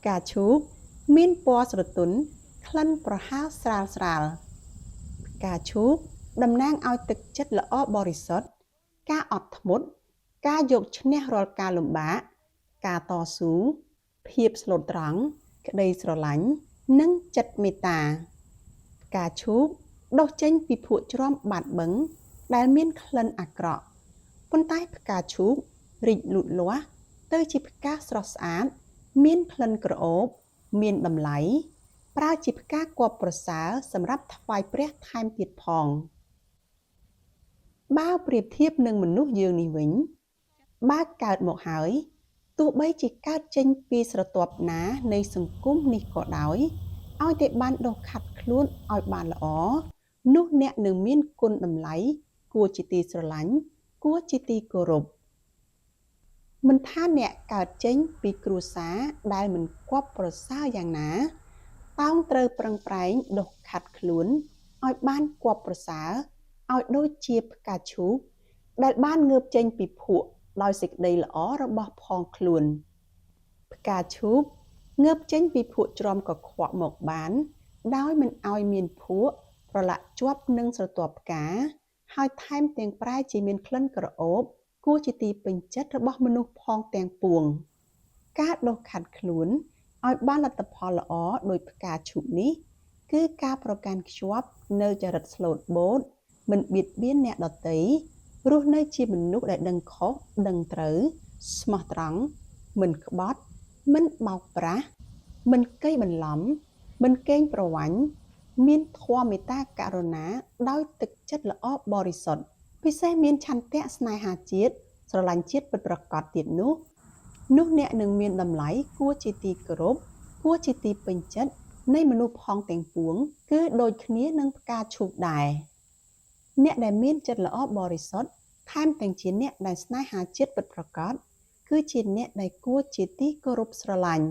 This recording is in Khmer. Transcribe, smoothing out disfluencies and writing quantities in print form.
កាឈូកមានពណ៌ស្រទន់ក្លិនប្រហើរស្រាលៗផ្កាឈូកតំណាងឲ្យទឹកចិត្តល្អបរិសុទ្ធការអត់ធ្មត់ការយកឈ្នះរាល់ការលំបាកការតស៊ូភាពស្លូតត្រង់ក្តីស្រឡាញ់និងចិត្តមេត្តាផ្កាឈូកដុះចេញពីភក់ជ្រាំបាតបឹងដែលមានក្លិនអាក្រក់ប៉ុន្តែផ្កាឈូករីកលូតលាស់ទៅជាផ្កាស្រស់ស្អាតមានក្លិនក្រអូបមានតម្លៃប្រើជាផ្កាគបប្រសើរសម្រាប់ថ្វាយព្រះថែមទៀតផងបើប្រៀបធៀបនឹងមនុស្សយើងនេះវិញបើកើតមកហើយទោះបីជាកើតចេញពីស្រទាប់ណានៃសង្គមនេះក៏ដោយឲ្យតែបានដុសខាត់ខ្លួនឲ្យបានល្អនោះអ្នកនឹងមានគុណតម្លៃគួរជាទីស្រឡាញ់គួរជាទីគោរពមិនថាអ្នកកើតចេញពីគ្រួសារដែលមិនគប្បប្រសើរយ៉ាងណាតោងត្រូវប្រឹងប្រែងដុសខាត់ខ្លួនឲ្យបានគប្បប្រសើរឲ្យដូចជាផ្កាឈូកដែលបានងើបចេញពីភក់ដោយសេចក្តីល្អរបស់ផងខ្លួនផ្កាឈូកងើបចេញពីភក់ជ្រាំកខ្វក់មកបានដោយមិនឲ្យមានភក់ប្រឡាក់ជាប់នឹងស្រទាប់ផ្កាហើយថែមទាំងប្រែជាមានក្លិនក្រអូបគួរជាទីពេញចិត្តរបស់មនុស្សផងទាំងពួងការដុសខាត់ខ្លួនឲ្យបានលទ្ធផលល្អដោយផ្កាឈូកនេះគឺការប្រកាន់ខ្ជាប់នៅចរិតស្លូតបូតមិនបៀតបៀនអ្នកដទៃរស់នៅជាមនុស្សដែលដឹងខុសដឹងត្រូវស្មោះត្រង់មិនក្បត់មិនបោកប្រាស់មិនកេងបន្លំមិនកេងប្រវ័ញ្ចមានធម៌មេត្តាករុណាដោយទឹកចិត្តល្អបរិសុទ្ធពិសេសមានឆន្ទៈស្នេហាជាតិស្រឡាញ់ជាតិពិតប្រាកដទៀតនោះអ្នកនឹងមានតម្លៃគួរជាទីគោរពគួរជាទីពេញចិត្តនៃមនុស្សផងទាំងពួងគឺដូចគ្នានឹងផ្កាឈូកដែរអ្នកដែលមានចិត្តល្អបរិសុទ្ធថែមទាំងជាអ្នកដែលស្នេហាជាតិពិតប្រាកដគឺជាអ្នកដែលគួរជាទីគោរពស្រឡាញ់